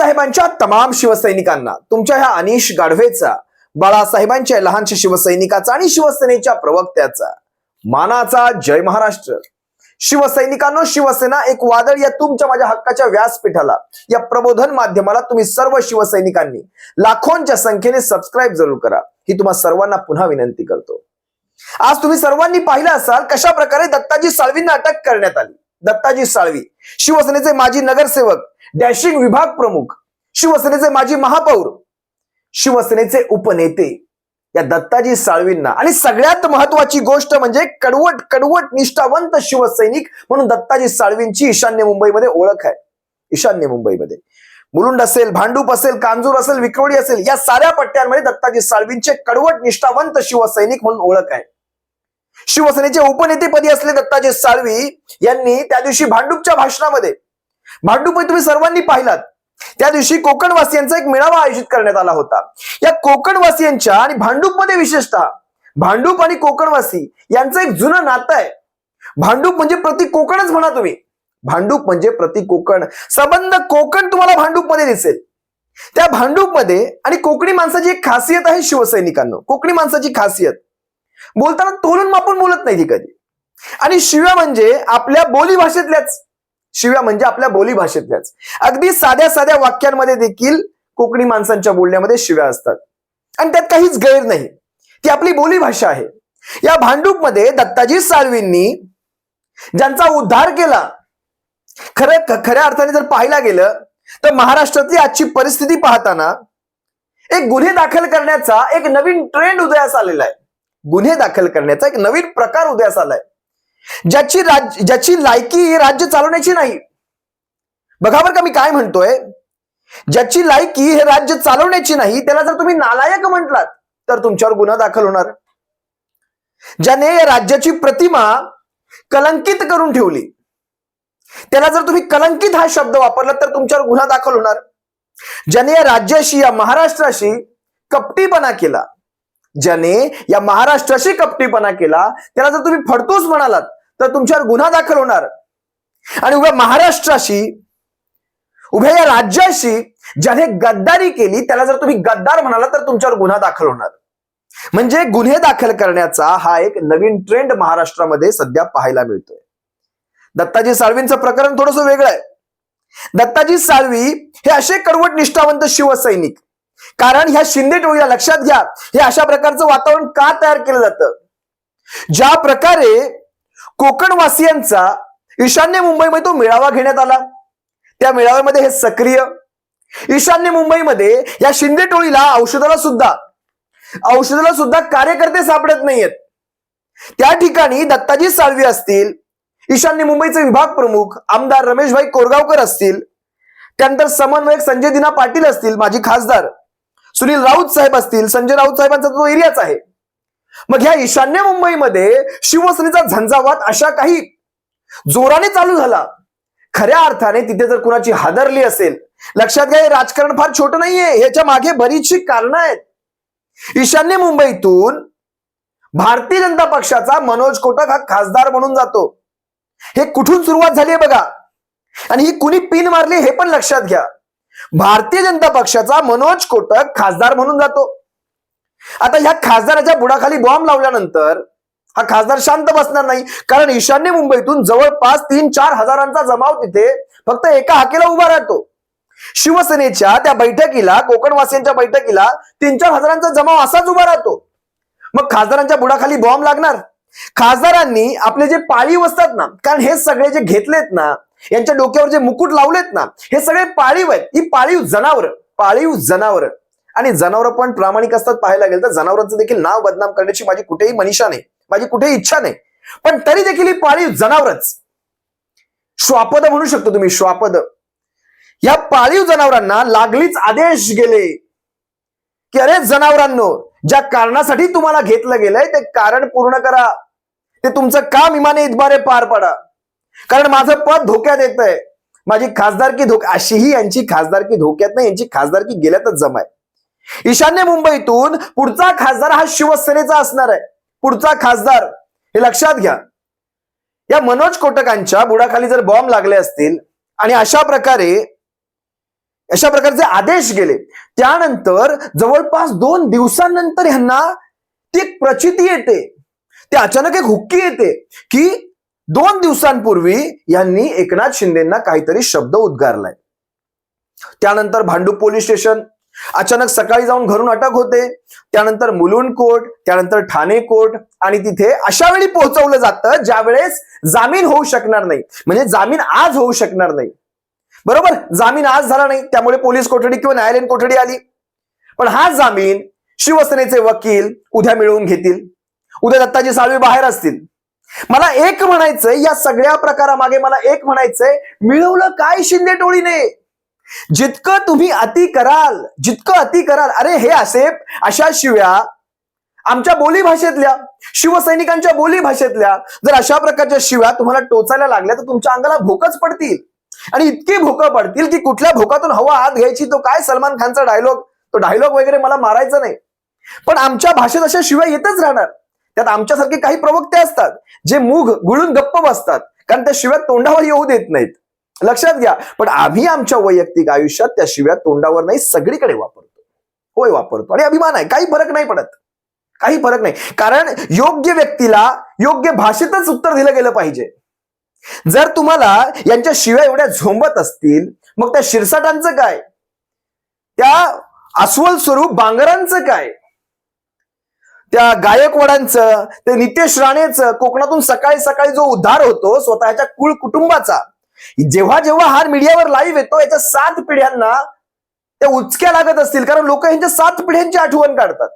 बाळासाहेबांच्या तमाम शिवसैनिकांना तुमच्या ह्या अनिश गाढवेचा, बाळासाहेबांच्या लहानशा शिवसैनिकाचा आणि शिवसेनेच्या प्रवक्त्याचा मानाचा जय महाराष्ट्र. शिवसैनिकांनो, शिवसेना एक वादळ या तुमच्या माझ्या हक्काच्या व्यासपीठाला, या प्रबोधन माध्यमाला तुम्ही सर्व शिवसैनिकांनी लाखोंच्या संख्येने सबस्क्राईब जरूर करा, ही तुम्हा सर्वांना पुन्हा विनंती करतो. आज तुम्ही सर्वांनी पाहिलं असाल कशा प्रकारे दत्ताजी साळवींना अटक करण्यात आली. दत्ताजी साळवी शिवसेनेचे माजी नगरसेवक, डॅशिंग विभाग प्रमुख, शिवसेनेचे माजी महापौर, शिवसेनेचे उपनेते या दत्ताजी साळवींना, आणि सगळ्यात महत्वाची गोष्ट म्हणजे कडवट निष्ठावंत शिवसैनिक म्हणून दत्ताजी साळवींची ईशान्य मुंबईमध्ये ओळख आहे. ईशान्य मुंबईमध्ये मुलुंड असेल, भांडूप असेल, कांजूर असेल, विक्रोळी असेल, या साऱ्या पट्ट्यांमध्ये दत्ताजी साळवींचे कडवट निष्ठावंत शिवसैनिक म्हणून ओळख आहे. शिवसेनेचे उपनेतेपदी असले दत्ताजी साळवी यांनी त्या दिवशी भांडूपच्या भाषणामध्ये, भांडूप तुम्ही सर्वांनी पाहिलात, त्या दिवशी कोकणवासियांचा एक मेळावा आयोजित करण्यात आला होता. या कोकणवासियांच्या आणि भांडूपमध्ये विशेषतः भांडूप आणि कोकणवासी यांचं एक जुनं नातं आहे. भांडूप म्हणजे प्रति कोकणच म्हणा तुम्ही, भांडूप म्हणजे प्रति कोकण, संबंध कोकण तुम्हाला भांडूप मध्ये दिसेल. त्या भांडूप मध्ये आणि कोकणी माणसाची एक खासियत आहे शिवसैनिकांना. कोकणी माणसाची खासियत, बोलताना तोलून मापून बोलत नाही ती कधी, आणि शिव्या म्हणजे आपल्या बोली भाषेतल्याच, शिव्या म्हणजे आपल्या बोली भाषेतल्याच. अगदी साध्या साध्या वाक्यांमध्ये देखील कोकणी माणसांच्या बोलण्यामध्ये शिव्या असतात आणि त्यात काहीच गैर नाही, ती आपली बोली भाषा आहे. या भांडूप मध्ये दत्ताजी साळवींनी ज्यांचा उद्धार केला, खऱ्या अर्थाने जर पाहायला गेलं तर महाराष्ट्रातली आजची परिस्थिती पाहताना एक गुन्हे दाखल करण्याचा एक नवीन ट्रेंड उदयास आलेला आहे. गुन्हे दाखल करण्याचा एक नवीन प्रकार उदयास आलाय, ज्याची लायकी राज्य चालवण्याची नाही. बघा बरं का मी काय म्हणतोय, ज्याची लायकी हे राज्य चालवण्याची नाही त्याला जर तुम्ही नालायक म्हटलात तर तुमच्यावर गुन्हा दाखल होणार. ज्याने या राज्याची प्रतिमा कलंकित करून ठेवली त्याला जर तुम्ही कलंकित हा शब्द वापरला तर तुमच्यावर गुन्हा दाखल होणार. ज्याने या राज्याशी, या महाराष्ट्राशी कपटीपणा केला, ज्याने या महाराष्ट्राशी कपटीपणा केला त्याला जर तुम्ही फडतूस म्हणालात तर तुमच्यावर गुन्हा दाखल होणार. आणि उभ्या महाराष्ट्राशी, उभ्या या राज्याशी ज्याने गद्दारी केली त्याला जर तुम्ही गद्दार म्हणाला तर तुमच्यावर गुन्हा दाखल होणार. म्हणजे गुन्हे दाखल करण्याचा हा एक नवीन ट्रेंड महाराष्ट्रामध्ये सध्या पाहायला मिळतोय. दत्ताजी साळवींचं प्रकरण थोडंसं वेगळं आहे. दत्ताजी साळवी हे असे कडवट निष्ठावंत शिवसैनिक, कारण ह्या शिंदे टोळीला लक्षात घ्या, हे अशा प्रकारचं वातावरण का तयार केलं जातं. ज्या प्रकारे कोकणवासियांचा ईशान्य मुंबईमध्ये तो मेळावा घेण्यात आला, त्या मेळाव्यामध्ये हे सक्रिय, ईशान्य मुंबईमध्ये या शिंदे टोळीला औषधाला सुद्धा कार्यकर्ते सापडत नाहीयेत. त्या ठिकाणी दत्ताजी साळवी असतील, ईशान्य मुंबईचे विभाग प्रमुख आमदार रमेशभाई कोरगावकर असतील, त्यानंतर समन्वयक संजय दिना पाटील असतील, माजी खासदार सुनील राऊत साहेब असतील, संजय राऊत साहेबांचा तो एरियाच आहे. मग ह्या ईशान्य मुंबईमध्ये शिवसेनेचा झंझावात अशा काही जोराने चालू झाला. खऱ्या अर्थाने तिथे जर कुणाची हादरली असेल, लक्षात घ्या हे राजकारण फार छोटं नाहीये, ह्याच्या मागे बरीचशी कारणं आहेत. ईशान्य मुंबईतून भारतीय जनता पक्षाचा मनोज कोटक हा खासदार म्हणून जातो. हे कुठून सुरुवात झाली आहे बघा, आणि ही कुणी पिन मारली हे पण लक्षात घ्या. भारतीय जनता पक्षाचा मनोज कोटक खासदार म्हणून जातो. आता ह्या खासदाराच्या बुडाखाली बॉम्ब लावल्यानंतर हा खासदार शांत बसणार नाही, कारण ईशान्य मुंबईतून जवळपास 3-4 हजारांचा जमाव तिथे फक्त एका हाकेला उभा राहतो. शिवसेनेच्या त्या बैठकीला, कोकणवासियांच्या बैठकीला 3-4 हजारांचा जमाव असाच उभा राहतो. मग खासदारांच्या बुडाखाली बॉम्ब लागणार. खासदारांनी आपले जे पाळीव असतात ना, कारण हे सगळे जे घेतलेत ना, यांच्या डोक्यावर जे मुकुट लावलेत ना, हे सगळे पाळीव आहेत. ही पाळीव जनावर, आणि जनावर पण प्रामाणिक असतात. पाहायला गेलं तर जनावरांचं देखील नाव बदनाम करण्याची माझी कुठेही मनीषा नाही, माझी कुठेही इच्छा नाही, पण तरी देखील ही पाळीव जनावरच, श्वापद म्हणू शकतो तुम्ही, श्वापद. या पाळीव जनावरांना लागलीच आदेश गेले की अरे जनावरांनो, ज्या कारणासाठी तुम्हाला घेतलं गेलंय ते कारण पूर्ण करा, ते तुमचं काम इमाने इतबारे पार पडा, कारण माझं पद धोक्यात येतंय, माझी खासदारकी अशीही यांची खासदारकी धोक्यात नाही, यांची खासदारकी गेल्यातच जमाय. ईशान्य मुंबईतून पुढचा खासदार हा शिवसेनेचा असणार आहे. पुढचा खासदार हे लक्षात घ्या. या मनोज कोटकांच्या बुडाखाली जर बॉम्ब लागले असतील आणि अशा प्रकारे अशा प्रकारचे आदेश गेले. त्यानंतर जवळपास 2 दिवसांनंतर ह्यांना ती एक प्रचिती येते, ते अचानक एक हुक्की येते की 2 दिवसांपूर्वी यांनी एकनाथ शिंदेंना काहीतरी शब्द उद्गारलाय. त्यानंतर भांडूप पोलीस स्टेशन, अचानक सकाळी जाऊन घरून अटक होते, त्यानंतर मुलुंड कोर्ट, त्यानंतर ठाणे कोर्ट, आणि तिथे अशा वेळी पोहोचवलं जातं ज्या वेळेस जामीन होऊ शकणार नाही, म्हणजे जामीन आज होऊ शकणार नाही. बरोबर, जामीन आज झाला नाही, त्यामुळे पोलीस कोठडी किंवा न्यायालयीन कोठडी आली. पण हा जामीन शिवसेनेचे वकील उद्या मिळवून घेतील, उद्या दत्ताजी साळवी बाहेर असतील. मला एक म्हणायचंय, या सगळ्या प्रकारामागे मला एक म्हणायचंय, मिळवलं काय शिंदे टोळीने? जितकं तुम्ही अति कराल, जितकं अति कराल, अरे हे अशा शिव्या आमच्या बोली भाषेतल्या, शिवसैनिकांच्या बोली भाषेतल्या जर अशा प्रकारच्या शिव्या तुम्हाला टोचायला लागल्या तर तुमच्या अंगाला भोकच पडतील. आणि इतकी भोकं पडतील की कुठल्या भोकातून हवा आत घ्यायची, तो काय सलमान खानचा डायलॉग, तो डायलॉग वगैरे मला मारायचा नाही, पण आमच्या भाषेत अशा शिव्या येतच राहणार. त्यात आमच्यासारखे काही प्रवक्ते असतात जे मूग गुळून गप्प बसतात, कारण त्या शिव्या तोंडावर येऊ देत नाहीत, लक्षात घ्या. पण आम्ही आमच्या वैयक्तिक आयुष्यात त्या शिव्या तोंडावर नाही, सगळीकडे वापरतो. होय, वापरतो, आणि अभिमान आहे, काही फरक नाही पडत, काही फरक नाही. कारण योग्य व्यक्तीला योग्य भाषेतच उत्तर दिलं गेलं पाहिजे. जर तुम्हाला यांच्या शिव्या एवढ्या झोंबत असतील, मग त्या शिरसाटांचं काय, त्या अस्वल स्वरूप बांगरांचं काय, त्या गायकवाडांचं, ते नितेश राणेचं कोकणातून सकाळी सकाळी जो उद्धार होतो स्वतःच्या कुळ कुटुंबाचा, जेव्हा जेव्हा हा मीडियावर लाईव्ह येतो, याच्या 7 पिढ्यांना त्या उचक्या लागत असतील, कारण लोक यांच्या 7 पिढ्यांची आठवण काढतात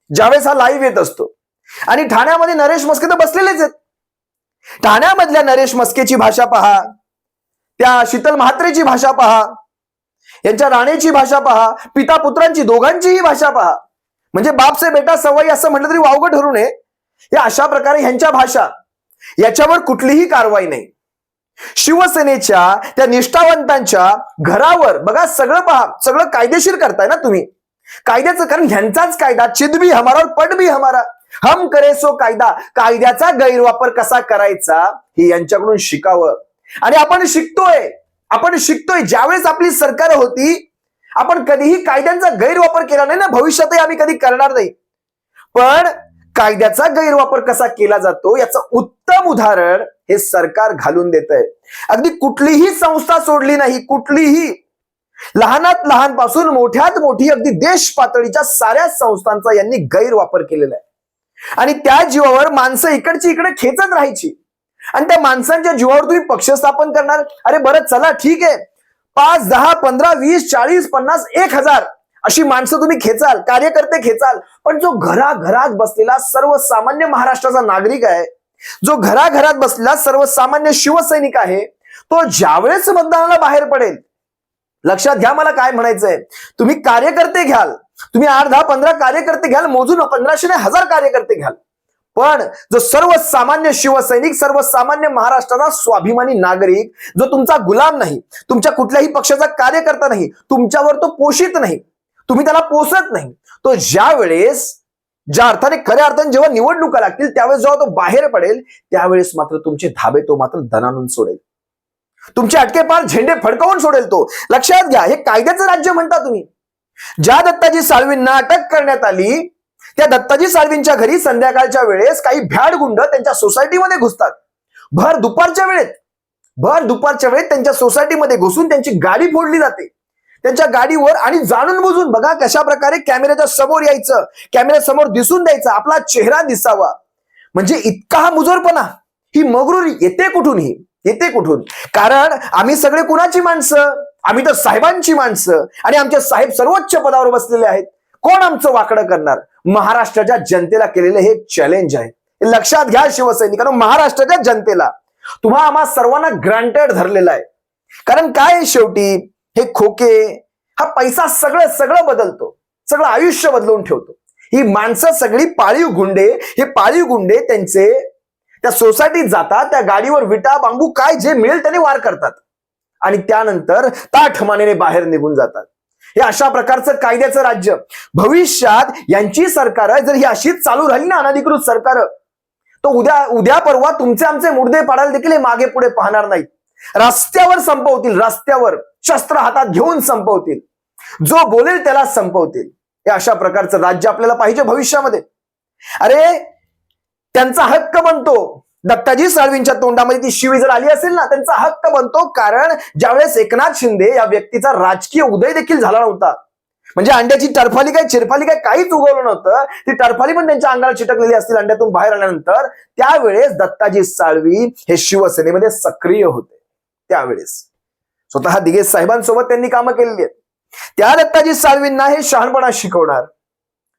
ज्यावेळेस हा लाईव्ह येत असतो. आणि ठाण्यामध्ये नरेश मस्के तर बसलेलेच आहेत. ठाण्यामधल्या नरेश मस्केची भाषा पहा, त्या शीतल म्हात्रेची भाषा पहा, यांच्या राणेची भाषा पहा, पिता पुत्रांची दोघांचीही भाषा पहा. म्हणजे बाप से बेटा सवय असं म्हटलं तरी वावगं ठरू नये. या अशा प्रकारे ह्यांच्या भाषा, याच्यावर कुठलीही कारवाई नाही. शिवसेनेच्या त्या निष्ठावंतांच्या घरावर बघा, सगळं पहा, सगळं कायदेशीर करताय ना तुम्ही, कायद्याचं, कारण ह्यांचाच कायदा, चित भी हमारा और पट भी हमारा, हम करे सो कायदा, कायद्याचा गैरवापर कसा करायचा हे यांच्याकडून शिकावं. आणि आपण शिकतोय. ज्यावेळेस आपली सरकार होती, आपण कधीही कायद्यांचा गैरवापर केला नाही ना, भविष्यातही आम्ही कधी करणार नाही. पण कायद्याचा गैरवापर कसा केला जातो याचं उत्तम उदाहरण हे सरकार घालून देत आहे. अगदी कुठलीही संस्था सोडली नाही, कुठलीही, लहानात लहानपासून मोठ्यात मोठी, अगदी देश पातळीच्या साऱ्या संस्थांचा यांनी गैरवापर केलेला आहे. आणि त्या जीवावर माणसं इकडची इकडे खेचत राहायची, आणि त्या माणसांच्या जीवावर तुम्ही पक्ष स्थापन करणार. अरे बरं, चला ठीक आहे, 5, 10, 15, 20, 40, 50, 1000 अशी माणसं तुम्ही खेचाल, कार्यकर्ते खेचाल, पण जो घराघरात बसलेला सर्वसामान्य महाराष्ट्राचा नागरिक आहे, जो घराघरात बसलेला सर्वसामान्य शिवसैनिक आहे, तो ज्यावेळेस मतदानाला बाहेर पडेल, लक्षात घ्या मला काय म्हणायचंय, तुम्ही कार्यकर्ते घ्याल, तुम्ही 8, 10, 15 कार्यकर्ते घ्याल, मोजून 1500 नाही 1000 कार्यकर्ते घ्याल, पण जो सर्वसामान्य शिवसैनिक, सर्वसामान्य महाराष्ट्राचा स्वाभिमानी नागरिक, जो तुमचा गुलाम नाही, तुमच्या कुठल्याही पक्षाचा कार्यकर्ता नाही, तुमच्यावर तो पोषित नाही, तुम्ही त्याला पोसत नाही, तो ज्या अर्थाने, खऱ्या अर्थाने जेव्हा निवडणुका लागतील त्यावेळेस जेव्हा तो बाहेर पडेल, त्यावेळेस मात्र तुमचे धाबे तो मात्र दणानून सोडेल, तुमचे अटके पार झेंडे फडकवून सोडेल तो. लक्षात घ्या, हे कायद्याचं राज्य म्हणता तुम्ही. ज्या दत्ताजी साळवींना अटक करण्यात आली, त्या दत्ताजी साळवींच्या घरी संध्याकाळच्या वेळेस काही भ्याड गुंड त्यांच्या सोसायटीमध्ये घुसतात. भर दुपारच्या वेळेत त्यांच्या सोसायटीमध्ये घुसून त्यांची गाडी फोडली जाते, त्यांच्या गाडीवर, आणि जाणून बुजून बघा कशा प्रकारे कॅमेऱ्याच्या समोर यायचं, कॅमेऱ्यासमोर दिसून द्यायचं, आपला चेहरा दिसावा. म्हणजे इतका हा मुजोरपणा, ही मगरुरी येते कुठून? कारण आम्ही सगळे कुणाची माणसं? आम्ही तर साहेबांची माणसं, आणि आमचे साहेब सर्वोच्च पदावर बसलेले आहेत. कोण आमचं वाकडं करणार? महाराष्ट्राच्या जनतेला केलेलं हे चॅलेंज आहे. लक्षात घ्या शिवसैनिकांनो, महाराष्ट्राच्या जनतेला, तुम्हा आम्हा सर्वांना ग्रांटेड धरलेला आहे. कारण काय, शेवटी हे खोके, हा पैसा सगळं बदलतो, सगळं आयुष्य बदलून ठेवतो. ही माणसं सगळी पाळीव गुंडे त्यांचे त्या सोसायटीत जातात, त्या गाडीवर विटा, बांबू, काय जे मिळेल त्याने वार करतात, आणि त्यानंतर ताठमानेने बाहेर निघून जातात. हे अशा प्रकारचं कायद्याचं राज्य. भविष्यात यांची सरकार जर ही अशीच चालू राहिली ना, अनधिकृत सरकार, तो उद्या परवा तुमचे आमचे मुर्दे पाडायला देखील हे मागे पुढे पाहणार नाहीत. रस्त्यावर संपवतील, रस्त्यावर शस्त्र हातात घेऊन संपवतील, जो बोलेल त्याला संपवतील. हे अशा प्रकारचं राज्य आपल्याला पाहिजे भविष्यामध्ये. अरे त्यांचा हक्क बनतो, दत्ताजी साळवींच्या तोंडामध्ये ती शिवी जर आली असेल ना, त्यांचा हक्क बनतो. कारण ज्यावेळेस एकनाथ शिंदे या व्यक्तीचा राजकीय उदय देखील झाला नव्हता, म्हणजे अंड्याची टरफाली काय चिरफाली काय काहीच उगवलं नव्हतं, ती टरफाली पण त्यांच्या अंगाला चिटकलेली असतील अंड्यातून बाहेर आल्यानंतर, त्यावेळेस दत्ताजी साळवी हे शिवसेनेमध्ये सक्रिय होते. त्यावेळेस स्वतः दिघे साहेबांसोबत त्यांनी कामं केलेली आहेत. त्या दत्ताजी साळवींना हे शहाणपणा शिकवणार,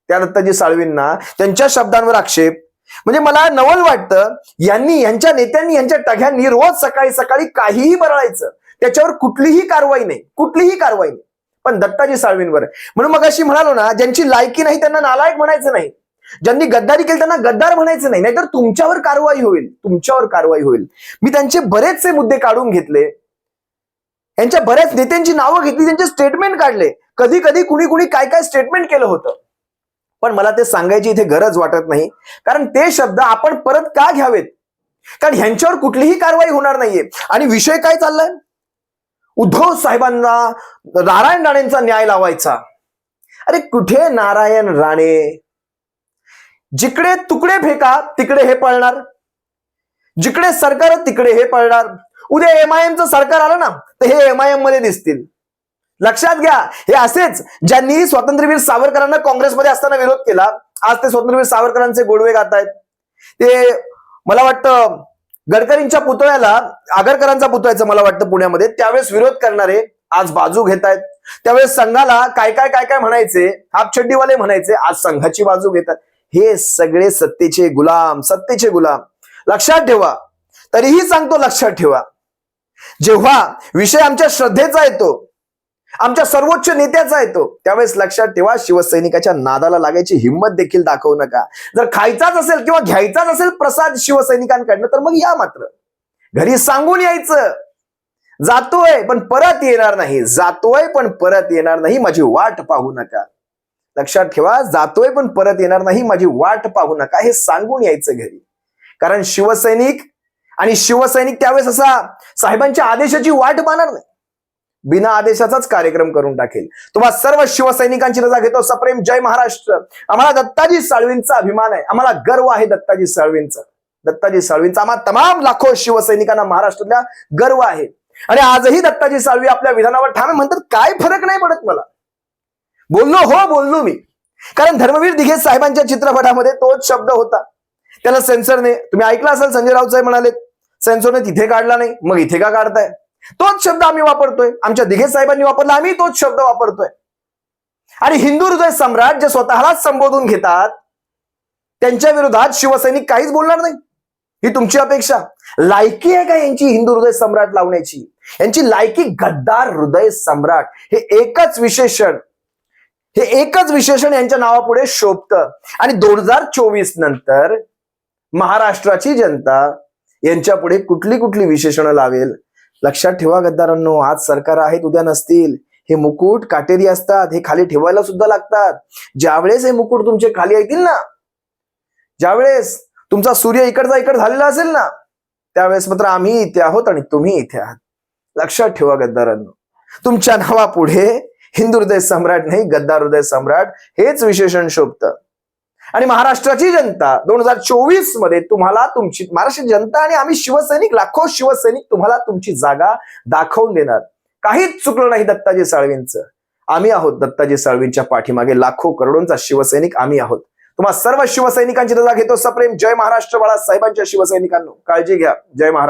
त्या दत्ताजी साळवींना त्यांच्या शब्दांवर आक्षेप, म्हणजे मला नवल वाटतं यांच्या नेत्यांनी यांच्या टघ्यांनी रोज सकाळी सकाळी काहीही बरळायचं, त्याच्यावर कुठलीही कारवाई नाही, कुठलीही कारवाई नाही. पण दत्ताजी साळवींवर, म्हणून मग अशी म्हणालो ना, ज्यांची लायकी नाही त्यांना नालायक म्हणायचं नाही, ज्यांनी गद्दारी केली त्यांना गद्दार म्हणायचं नाही, नाहीतर तुमच्यावर कारवाई होईल, तुमच्यावर कारवाई होईल. मी त्यांचे बरेचसे मुद्दे काढून घेतले, यांच्या बऱ्याच नेत्यांची नावं घेतली, त्यांचे स्टेटमेंट काढले, कधी कधी कुणी काय काय स्टेटमेंट केलं होतं. पण मला ते सांगायची इथे गरज वाटत नाही, कारण ते शब्द आपण परत का घ्यावेत, कारण ह्यांच्यावर कुठलीही कारवाई होणार नाहीये. आणि विषय काय चाललाय, उद्धव साहेबांना नारायण राणेंचा न्याय लावायचा. अरे कुठे नारायण राणे, जिकडे तुकडे फेका तिकडे हे पळणार, जिकडे सरकार तिकडे हे पळणार. उद्या MIMचं सरकार आलं ना तर हे MIM मध्ये दिसतील. लक्षात घ्या, हे असेच ज्यांनी स्वातंत्र्यवीर सावरकरांना काँग्रेसमध्ये असताना विरोध केला, आज ते स्वातंत्र्यवीर सावरकरांचे गोडवे गातायत. ते मला वाटतं गडकरींच्या पुतळ्याला, आगरकरांचा पुतळ्याचं मला वाटतं पुण्यामध्ये, त्यावेळेस विरोध करणारे आज बाजू घेत आहेत. त्यावेळेस संघाला काय काय म्हणायचे, हापछड्डीवाले म्हणायचे, आज संघाची बाजू घेतात. हे सगळे सत्तेचे गुलाम, सत्तेचे गुलाम. लक्षात ठेवा, तरीही सांगतो लक्षात ठेवा, जेव्हा विषय आमच्या श्रद्धेचा येतो, आमच्या सर्वोच्च नेत्याचा येतो, त्यावेळेस लक्षात ठेवा शिवसैनिकाच्या नादाला लागायची हिंमत देखील दाखवू नका. जर खायचाच असेल किंवा घ्यायचाच असेल प्रसाद शिवसैनिकांकडनं तर मग या, मात्र घरी सांगून यायचं, जातोय पण परत येणार नाही, जातोय पण परत येणार नाही, माझी वाट पाहू नका. लक्षात ठेवा, जातोय पण परत येणार नाही, माझी वाट पाहू नका, हे सांगून यायचं घरी. कारण शिवसैनिक त्यावेळेस असा साहेबांच्या आदेशाची वाट पाहणार नाही, बिना आदेशाचाच कार्यक्रम करून टाकेल. तुम्हा सर्व शिवसैनिकांची रजा घेतो. सप्रेम जय महाराष्ट्र. आम्हाला दत्ताजी साळवींचा अभिमान आहे, आम्हाला गर्व आहे दत्ताजी साळवींचा. दत्ताजी साळवींचा आम्हा तमाम लाखो शिवसैनिकांना महाराष्ट्रातल्या गर्व आहे. आणि आजही दत्ताजी साळवी आपल्या विधानावर ठाम म्हणतात, काय फरक नाही पडत मला. बोललो मी, कारण धर्मवीर दिघे साहेबांच्या चित्रपटामध्ये तोच शब्द होता. त्याला सेन्सरने, तुम्ही ऐकलं असेल, संजय राऊत साहेब म्हणाले सेन्सरने तिथे काढला नाही, मग इथे का काढताय. तोच शब्द आम्ही वापरतोय, आमच्या दिघे साहेबांनी वापरला, आम्ही तोच शब्द वापरतोय. आणि हिंदू हृदय सम्राट जे स्वतःलाच संबोधून घेतात, त्यांच्या विरोधात शिवसैनिक काहीच बोलणार नाही, ही तुमची अपेक्षा. लायकी आहे का यांची हिंदू हृदय सम्राट लावण्याची? यांची लायकी गद्दार हृदय सम्राट, हे एकच विशेषण यांच्या नावापुढे शोभतं. आणि 2024 नंतर महाराष्ट्राची जनता यांच्या पुढे कुठली विशेषणं लावेल. लक्षात ठेवा गद्दारांनो, आज सरकार आहेत उद्या नसतील. हे मुकुट काटेरी असतात, हे खाली ठेवायला सुद्धा लागतात. ज्यावेळेस हे मुकुट तुमचे खाली येतील ना, ज्यावेळेस तुमचा सूर्य इकडचा इकड झालेला असेल ना, त्यावेळेस मात्र आम्ही इथे आहोत आणि तुम्ही इथे आहात. लक्षात ठेवा गद्दारांनो, तुमच्या नावापुढे हिंदू हृदय सम्राट नाही, गद्दार हृदय सम्राट हेच विशेषण शोभतं. आणि महाराष्ट्राची जनता 2024 मध्ये तुम्हाला तुमची, महाराष्ट्र जनता आणि आम्ही शिवसैनिक, लाखो शिवसैनिक तुम्हाला तुमची जागा दाखवून देणार. काहीच चुकलं नाही दत्ताजी साळवींचं. आम्ही आहोत दत्ताजी साळवींच्या पाठीमागे, लाखो करोडोंचा शिवसैनिक आम्ही आहोत. तुम्हा सर्व शिवसैनिकांची रजा घेतो. सप्रेम जय महाराष्ट्र. बाळासाहेबांच्या शिवसैनिकांनो, काळजी घ्या. जय महाराष्ट्र.